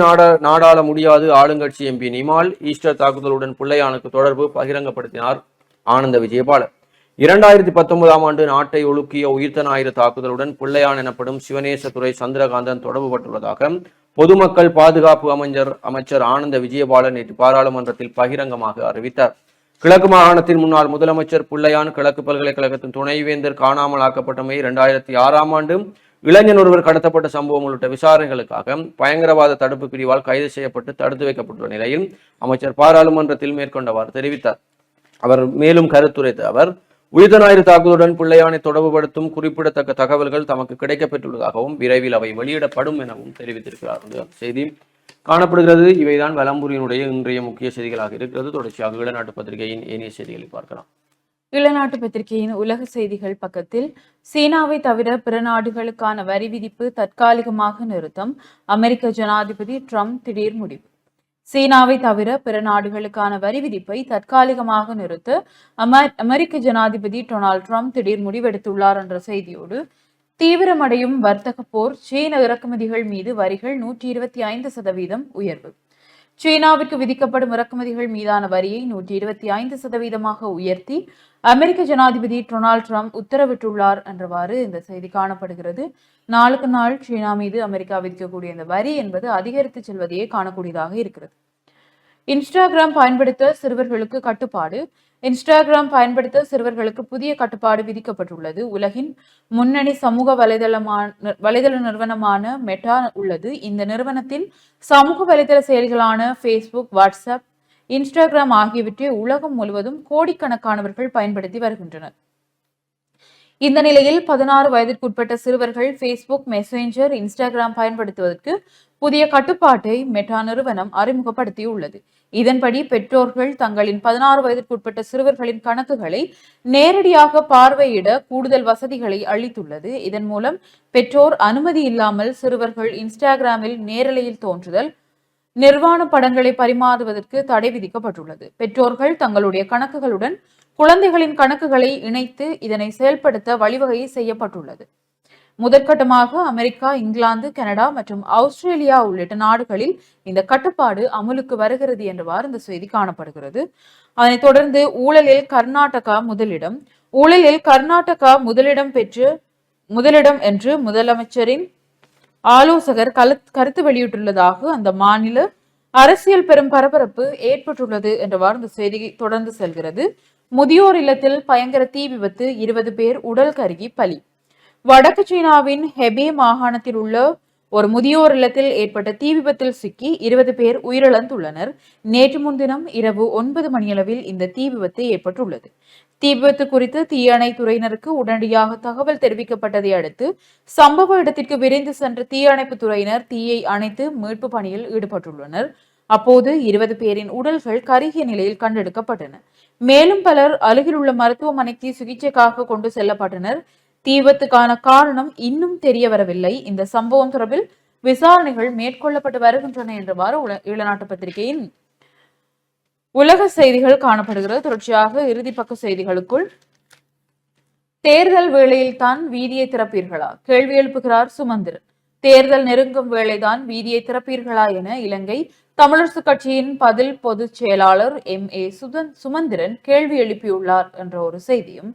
நாடாள முடியாது ஆளுங்கட்சி எம்பி நிமால். ஈஸ்டர் தாக்குதலுடன் பிள்ளையானுக்கு தொடர்பு பகிரங்கப்படுத்தினார் ஆனந்த விஜயபாலன். 2019 ஆண்டு நாட்டை ஒழுக்கிய உயிர்த்த ஞாயிறு தாக்குதலுடன் பிள்ளையான் எனப்படும் சிவனேசதுரை சந்திரகாந்தன் தொடர்புபட்டுள்ளதாக பொதுமக்கள் பாதுகாப்பு அமைச்சர் ஆனந்த விஜயபாலன் நேற்று பாராளுமன்றத்தில் பகிரங்கமாக அறிவித்தார். கிழக்கு மாகாணத்தின் முன்னாள் முதலமைச்சர் பிள்ளையான் கிழக்கு பல்கலைக்கழகத்தின் துணைவேந்தர் காணாமல் ஆக்கப்பட்டமை 2006 ஆண்டு இளைஞன் ஒருவர் கடத்தப்பட்ட சம்பவம் உள்ளிட்ட விசாரணைகளுக்காக பயங்கரவாத தடுப்பு பிரிவால் கைது செய்யப்பட்டு தடுத்து வைக்கப்பட்டுள்ள நிலையில் அமைச்சர் பாராளுமன்றத்தில் மேற்கொண்டவாறு தெரிவித்தார். அவர் மேலும் கருத்துரைத்த அவர் உயிர்த்த ஞாயிறு தாக்குதலுடன் பிள்ளையானை தொடர்புபடுத்தும் குறிப்பிடத்தக்க தகவல்கள் தமக்கு கிடைக்கப்பெற்றுள்ளதாகவும் விரைவில் அவை வெளியிடப்படும் எனவும் தெரிவித்திருக்கிறார். செய்தி காணப்படுகிறது. இவைதான் வலம்புரியினுடைய இன்றைய முக்கிய செய்திகளாக இருக்கிறது. தொடர்ச்சியாக ஈழநாட்டு பத்திரிகையின் ஏனைய செய்திகளை பார்க்கலாம். ஈழநாட்டு பத்திரிகையின் உலக செய்திகள் பக்கத்தில் சீனாவை தவிர பிற நாடுகளுக்கான வரி விதிப்பு தற்காலிகமாக நிறுத்தம். அமெரிக்க ஜனாதிபதி ட்ரம்ப் திடீர் முடிவு. சீனாவை தவிர பிற நாடுகளுக்கான வரி விதிப்பை தற்காலிகமாக நிறுத்த அமெரிக்க ஜனாதிபதி டொனால்ட் ட்ரம்ப் திடீர் முடிவெடுத்துள்ளார் என்ற செய்தியோடு தீவிரமடையும் வர்த்தக போர். சீன இறக்குமதிகள் மீது வரிகள் 125% உயர்வு. சீனாவிற்கு விதிக்கப்படும் இறக்குமதிகள் மீதான வரியை 125% உயர்த்தி அமெரிக்க ஜனாதிபதி டொனால்ட் ட்ரம்ப் உத்தரவிட்டுள்ளார் என்றவாறு இந்த செய்தி காணப்படுகிறது. நாளுக்கு நாள் சீனா மீது அமெரிக்கா விதிக்கக்கூடிய இந்த வரி என்பது அதிகரித்து செல்வதையே காணக்கூடியதாக இருக்கிறது. இன்ஸ்டாகிராம் பயன்படுத்த சிறுவர்களுக்கு கட்டுப்பாடு. இன்ஸ்டாகிராம் பயன்படுத்த சிறுவர்களுக்கு புதிய கட்டுப்பாடு விதிக்கப்பட்டுள்ளது. உலகின் முன்னணி சமூக வலைதள நிறுவனமான மெட்டா உள்ளது. இந்த நிறுவனத்தின் சமூக வலைதள செயலிகளான ஃபேஸ்புக், வாட்ஸ்அப், இன்ஸ்டாகிராம் ஆகியவற்றை உலகம் முழுவதும் கோடிக்கணக்கானவர்கள் பயன்படுத்தி வருகின்றனர். இந்த நிலையில் 16 வயதிற்குட்பட்ட சிறுவர்கள் ஃபேஸ்புக், மெசேஞ்சர், இன்ஸ்டாகிராம் பயன்படுத்துவதற்கு புதிய கட்டுப்பாட்டை மெட்டா நிறுவனம் அறிமுகப்படுத்தியுள்ளது. இதன்படி பெற்றோர்கள் தங்களின் 16 வயதிற்குட்பட்ட சிறுவர்களின் கணக்குகளை நேரடியாக பார்வையிட கூடுதல் வசதிகளை அளித்துள்ளது. இதன் மூலம் பெற்றோர் அனுமதி இல்லாமல் சிறுவர்கள் இன்ஸ்டாகிராமில் நேரலையில் தோன்றுதல், நிர்வாண படங்களை பரிமாறுவதற்கு தடை விதிக்கப்பட்டுள்ளது. பெற்றோர்கள் தங்களுடைய கணக்குகளுடன் குழந்தைகளின் கணக்குகளை இணைத்து இதனை செயல்படுத்த வழிவகை செய்யப்பட்டுள்ளது. முதற்கட்டமாக அமெரிக்கா, இங்கிலாந்து, கனடா மற்றும் ஆஸ்திரேலியா உள்ளிட்ட நாடுகளில் இந்த கட்டுப்பாடு அமலுக்கு வருகிறது என்றவாறு இந்த செய்தி காணப்படுகிறது. அதனைத் தொடர்ந்து ஊழலில் கர்நாடகா முதலிடம். ஊழலில் கர்நாடகா முதலிடம் என்று முதலமைச்சரின் ஆலோசகர் கருத்து வெளியிட்டுள்ளதாக அந்த மாநில அரசியல் பெரும் பரபரப்பு ஏற்பட்டுள்ளது என்றவாறு இந்த செய்தி தொடர்ந்து செல்கிறது. முதியோர் இல்லத்தில் பயங்கர தீ விபத்து, 20 பேர் உடல் கருகி பலி. வடக்கு சீனாவின் ஹெபே மாகாணத்தில் உள்ள ஒரு முதியோர் இல்லத்தில் ஏற்பட்ட தீ விபத்தில் சிக்கி 20 பேர் உயிரிழந்துள்ளனர். நேற்று முன்தினம் இரவு 9 மணியளவில் இந்த தீ விபத்து ஏற்பட்டுள்ளது. தீ விபத்து குறித்து தீயணை துறையினருக்கு உடனடியாக தகவல் தெரிவிக்கப்பட்டதை அடுத்து சம்பவ இடத்திற்கு விரைந்து சென்ற தீயணைப்பு துறையினர் தீயை அணைத்து மீட்பு பணியில் ஈடுபட்டுள்ளனர். அப்போது 20 பேரின் உடல்கள் கருகிய நிலையில் கண்டெடுக்கப்பட்டன. மேலும் பலர் அருகிலுள்ள மருத்துவமனைக்கு சிகிச்சைக்காக கொண்டு செல்லப்பட்டனர். தீ விபத்துக்கான காரணம் இன்னும் தெரிய வரவில்லை. இந்த சம்பவம் தொடர்பில் விசாரணைகள் மேற்கொள்ளப்பட்டு வருகின்றன என்றவாறு ஈழநாட்டு பத்திரிகையின் உலக செய்திகள் காணப்படுகிறது. தொடர்ச்சியாக இறுதி பக்க செய்திகளுக்குள் தேர்தல் வேளையில் தான் வீதியை திறப்பீர்களா? கேள்வி எழுப்புகிறார் சுமந்திரன். தேர்தல் நெருங்கும் வேளைதான் வீதியை திறப்பீர்களா என இலங்கை தமிழரசு கட்சியின் பதில் பொதுச் செயலாளர் MA சுமந்திரன் கேள்வி எழுப்பியுள்ளார் என்ற ஒரு செய்தியும்,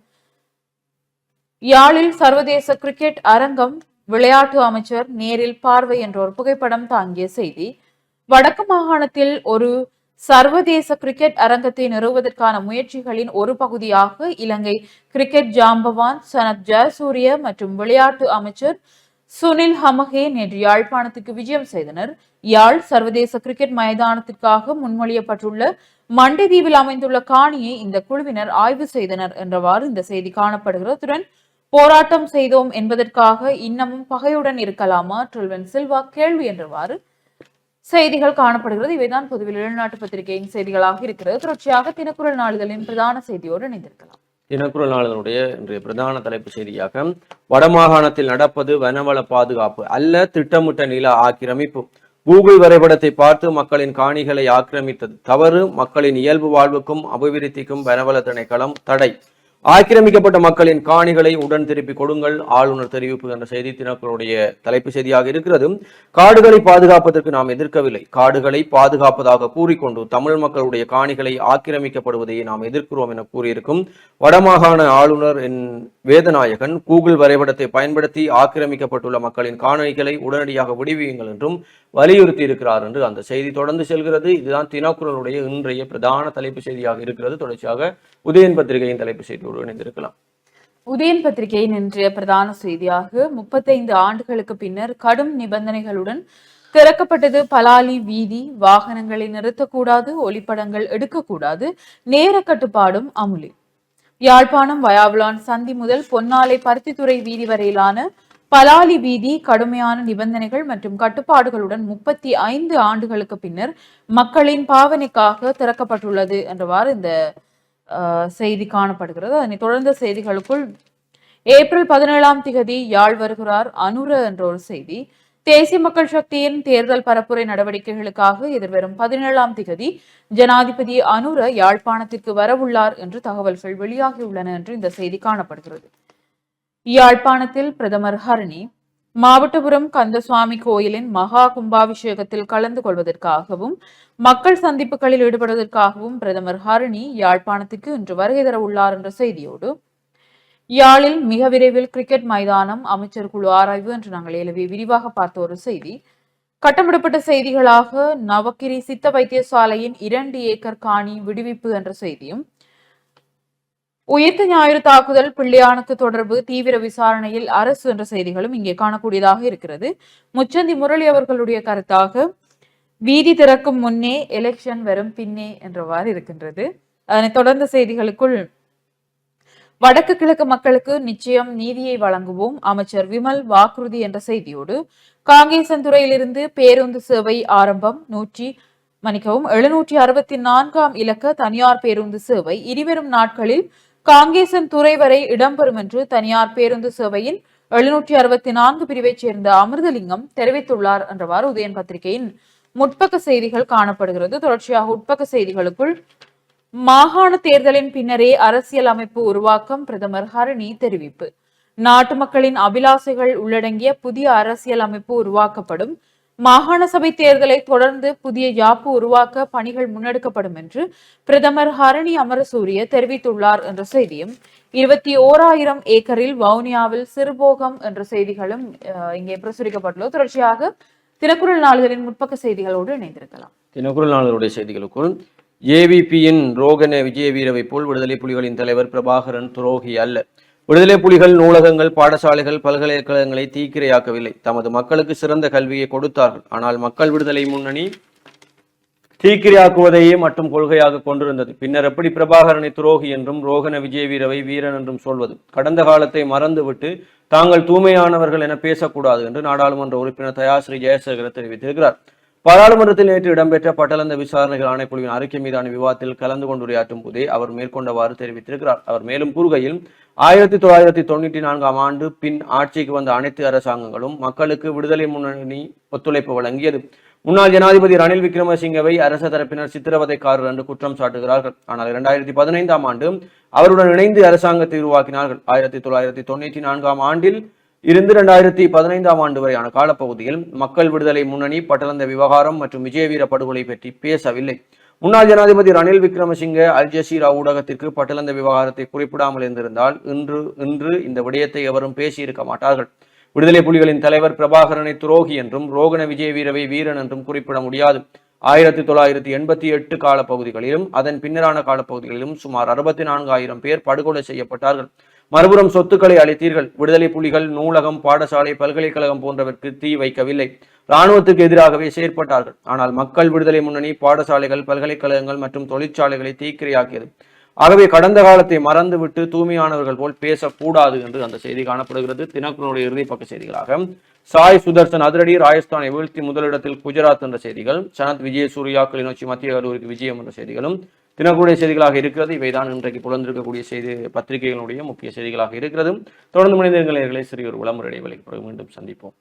யாழில் சர்வதேச கிரிக்கெட் அரங்கம் விளையாட்டு அமைச்சர் நேரில் பார்வை என்ற ஒரு புகைப்படம் தாங்கிய செய்தி, வடக்கு மாகாணத்தில் ஒரு சர்வதேச கிரிக்கெட் அரங்கத்தை நிறுவுவதற்கான முயற்சிகளின் ஒரு பகுதியாக இலங்கை கிரிக்கெட் ஜாம்பவான் சனத் ஜெயசூரிய மற்றும் விளையாட்டு அமைச்சர் சுனில் ஹமகே நேற்று யாழ்ப்பாணத்துக்கு விஜயம் செய்தனர். யாழ் சர்வதேச கிரிக்கெட் மைதானத்திற்காக முன்மொழியப்பட்டுள்ள மண்டைதீவில் அமைந்துள்ள காணியை இந்த குழுவினர் ஆய்வு செய்தனர் என்றவாறு இந்த செய்தி காணப்படுகிறது. போராட்டம் செய்தோம் என்பதற்காக இன்னமும் பகையுடன் இருக்கலாமா? ட்ரில்வன் சில்வா கேள்வி என்றவாறு செய்திகள் காணப்படுகிறது. இவைதான் பொதுவில் வெளிநாட்டு பத்திரிகையின் செய்திகளாக இருக்கிறது. தொடர்ச்சியாக தினக்குரல் நாளிதழின் பிரதான செய்தியோடு இணைந்திருக்கலாம். தினக்குரல் நாளிதழுடைய இன்றைய பிரதான தலைப்பு செய்தியாக, வடமாகாணத்தில் நடப்பது வனவள பாதுகாப்பு அல்ல திட்டமிட்ட நில ஆக்கிரமிப்பு. கூகுள் வரைபடத்தை பார்த்து மக்களின் காணிகளை ஆக்கிரமித்தது தவறு. மக்களின் இயல்பு வாழ்வுக்கும் அபிவிருத்திக்கும் வனவள திணைக்களம் தடை. ஆக்கிரமிக்கப்பட்ட மக்களின் காணிகளை உடன் திருப்பி கொடுங்கள், ஆளுநர் தெரிவிப்பு என்ற செய்தி தினக்குரலுடைய தலைப்பு செய்தியாக இருக்கிறது. காடுகளை பாதுகாப்பதற்கு நாம் எதிர்க்கவில்லை, காடுகளை பாதுகாப்பதாக கூறிக்கொண்டு தமிழ் மக்களுடைய காணிகளை ஆக்கிரமிக்கப்படுவதை நாம் எதிர்க்கிறோம் என கூறியிருக்கும் வடமாகாண ஆளுநர் வேதநாயகன், கூகுள் வரைபடத்தை பயன்படுத்தி ஆக்கிரமிக்கப்பட்டுள்ள மக்களின் காணிகளை உடனடியாக விடுவியுங்கள் என்றும் வலியுறுத்தி இருக்கிறார் என்று அந்த செய்தி தொடர்ந்து செல்கிறது. இதுதான் தினக்குரலுடைய இன்றைய பிரதான தலைப்பு செய்தியாக இருக்கிறது. தொடர்ச்சியாக உதயன் பத்திரிகையின் தலைப்பு செய்தியோடு இணைந்திருக்கலாம். உதயன் பத்திரிகையின் இன்றைய பிரதான செய்தியாக, 35 ஆண்டுகளுக்கு பின்னர் கடும் நிபந்தனைகளுடன் திறக்கப்பட்டது பலாலி வீதி. வாகனங்களை நிறுத்தக்கூடாது, ஒளிப்படங்கள் எடுக்கக்கூடாது, நேர கட்டுப்பாடும் அமுலில். யாழ்ப்பாணம் வயாவுலான் சந்தி முதல் பொன்னாலை பருத்தித்துறை வீதி வரையிலான பலாலி வீதி கடுமையான நிபந்தனைகள் மற்றும் கட்டுப்பாடுகளுடன் 35 ஆண்டுகளுக்கு பின்னர் மக்களின் பாவனைக்காக திறக்கப்பட்டுள்ளது என்றவாறு இந்த செய்தி காணப்படுகிறது. அதனை தொடர்ந்த செய்திகளுக்குள், ஏப்ரல் 17 யாழ் வருகிறார் அனுர என்ற ஒரு செய்தி. தேசிய மக்கள் சக்தியின் தேர்தல் பரப்புரை நடவடிக்கைகளுக்காக எதிர்வரும் 17 ஜனாதிபதி அனுர யாழ்ப்பாணத்திற்கு வரவுள்ளார் என்று தகவல்கள் வெளியாகியுள்ளன என்று இந்த செய்தி காணப்படுகிறது. யாழ்ப்பாணத்தில் பிரதமர் ஹரணி மாவட்டபுரம் கந்தசுவாமி கோயிலின் மகா கும்பாபிஷேகத்தில் கலந்து கொள்வதற்காகவும் மக்கள் சந்திப்புகளில் ஈடுபடுவதற்காகவும் பிரதமர் ஹரணி யாழ்ப்பாணத்திற்கு இன்று வருகை தர உள்ளார் என்ற செய்தியோடு, யாழில் மிக விரைவில் கிரிக்கெட் மைதானம் அமைச்சர் குழு ஆராய்வு என்று நாங்கள் ஏலவே விரிவாக பார்த்த ஒரு செய்தி. கட்டமிடப்பட்ட செய்திகளாக, நவக்கிரி சித்த வைத்தியசாலையின் 2 ஏக்கர் காணி விடுவிப்பு என்ற செய்தியும், உயிர்த்த ஞாயிறு தாக்குதல் பிள்ளையானுக்கு தொடர்பு தீவிர விசாரணையில் அரசு என்ற செய்திகளும் இங்கே காணக்கூடியதாக இருக்கிறது. முச்சந்தி முரளி அவர்களுடைய கருத்தாக, வீதி திறக்கும் முன்னே எலெக்ஷன் வரும் பின்னே என்றவாறு இருக்கின்றது. அதனைத் தொடர்ந்த செய்திகளுக்குள், வடக்கு கிழக்கு மக்களுக்கு நிச்சயம் நீதியை வழங்குவோம் அமைச்சர் விமல் வாக்குறுதி என்ற செய்தியோடு, காங்கேசன்துறையிலிருந்து பேருந்து சேவை ஆரம்பம். 764 இலக்க தனியார் பேருந்து சேவை இனிவரும் நாட்களில் காங்கேசன் துறை வரை இடம்பெறும் என்று தனியார் பேருந்து சேவையின் 764 பிரிவைச் சேர்ந்த அமிர்தலிங்கம் தெரிவித்துள்ளார் என்றவாறு உதயன் பத்திரிகையின் முற்பக்க செய்திகள் காணப்படுகிறது. தொடர்ச்சியாக உட்பக்க செய்திகளுக்குள், மாகாண தேர்தலின் பின்னரே அரசியல் அமைப்பு உருவாக்கம் பிரதமர் ஹரணி தெரிவிப்பு. நாட்டு மக்களின் அபிலாசைகள் உள்ளடங்கிய புதிய அரசியல் அமைப்பு உருவாக்கப்படும். மாகாண சபை தேர்தலை தொடர்ந்து புதிய யாப்பு உருவாக்க பணிகள் முன்னெடுக்கப்படும் என்று பிரதமர் ஹரணி அமரசூரிய தெரிவித்துள்ளார் என்ற செய்தியும், 21,000 ஏக்கரில் வவுனியாவில் சிறுபோகம் என்ற செய்திகளும் இங்கே பிரசுரிக்கப்பட்டுள்ளது. தொடர்ச்சியாக தினக்குரல் நாளிதழின் முற்பக்க செய்திகளோடு இணைந்திருக்கலாம். தினக்குரல் நாளிதழுடைய செய்திகளுக்குள், ஏவிபியின் ரோகன விஜயவீரவை போல் விடுதலை புலிகளின் தலைவர் பிரபாகரன் துரோகி அல்ல. விடுதலை புலிகள் நூலகங்கள், பாடசாலைகள், பல்கலைக்கழகங்களை தீக்கிரையாக்கவில்லை. தமது மக்களுக்கு சிறந்த கல்வியை கொடுத்தார்கள். ஆனால் மக்கள் விடுதலை முன்னணி தீக்கிரையாக்குவதையே மட்டும் கொள்கையாக கொண்டிருந்தது. பின்னர் எப்படி பிரபாகரனை துரோகி என்றும் ரோகன விஜயவீரவை வீரன் என்றும் சொல்வது? கடந்த காலத்தை மறந்துவிட்டு தாங்கள் தூய்மையானவர்கள் என பேசக்கூடாது என்று நாடாளுமன்ற உறுப்பினர் தயாஸ்ரீ ஜெயசேகர தெரிவித்திருக்கிறார். பாராளுமன்றத்தில் நேற்று இடம்பெற்ற பட்டளந்த விசாரணைகள் ஆணைக்குழுவின் அறிக்கை மீதான விவாதத்தில் கலந்து கொண்டு உரையாற்றும் போதே அவர் மேற்கொண்டவாறு தெரிவித்திருக்கிறார். அவர் மேலும் கூறுகையில், 1994 ஆண்டு பின் ஆட்சிக்கு வந்த அனைத்து அரசாங்கங்களும் மக்களுக்கு விடுதலை முன்னணி ஒத்துழைப்பு வழங்கியது. முன்னாள் ஜனாதிபதி ரணில் விக்ரமசிங்கவை அரச தரப்பினர் சித்திரவதைக்காரர் என்று குற்றம் சாட்டுகிறார்கள். ஆனால் 2015 ஆண்டு அவருடன் இணைந்து அரசாங்கத்தை உருவாக்கினார்கள். 1994 ஆண்டில் இருந்து 2015ஆம் ஆண்டு வரையான காலப்பகுதியில் மக்கள் விடுதலை முன்னணி பட்டளந்த விவகாரம் மற்றும் விஜயவீர படுகொலை பற்றி பேசவில்லை. முன்னாள் ஜனாதிபதி ரணில் விக்ரமசிங்க அல் ஜசீரா ஊடகத்திற்கு பட்டளந்த விவகாரத்தை குறிப்பிடாமல் இருந்திருந்தால் இன்று இந்த விடயத்தை எவரும் பேசியிருக்க மாட்டார்கள். விடுதலை புலிகளின் தலைவர் பிரபாகரனை துரோகி என்றும் ரோகண விஜயவீரவை வீரன் என்றும் குறிப்பிட முடியாது. 1988 காலப்பகுதிகளிலும் அதன் பின்னரான காலப்பகுதிகளிலும் சுமார் 64,000 பேர் படுகொலை செய்யப்பட்டார்கள். மறுபுறம் சொத்துக்களை அளித்தீர்கள். விடுதலை புலிகள் நூலகம், பாடசாலை, பல்கலைக்கழகம் போன்றவற்கு தீ வைக்கவில்லை. இராணுவத்துக்கு எதிராகவே செயற்பட்டார்கள். ஆனால் மக்கள் விடுதலை முன்னணி பாடசாலைகள், பல்கலைக்கழகங்கள் மற்றும் தொழிற்சாலைகளை தீக்கிரையாக்கியது. ஆகவே கடந்த காலத்தை மறந்துவிட்டு தூய்மையானவர்கள் போல் பேசக்கூடாது என்று அந்த செய்தி காணப்படுகிறது. தினக்குரலுடைய இறுதி பக்க செய்திகளாக சாய் சுதர்சன் அதிரடி, ராஜஸ்தானை வீழ்த்தி முதலிடத்தில் குஜராத் என்ற செய்திகள், சனத் விஜயசூர்யா கிளிநொச்சி மத்திய கல்லூரிக்கு விஜயம் என்ற செய்திகளும் தினக்குடைய செய்திகளாக இருக்கிறது. இவைதான் இன்றைக்கு புலந்திருக்கக்கூடிய செய்தி பத்திரிகைகளுடைய முக்கிய செய்திகளாக இருக்கிறது. தொடர்ந்து மனிதர்களை சிறிய ஒரு விளம்பர இடைவெளிக்கு பிறகு மீண்டும் சந்திப்போம்.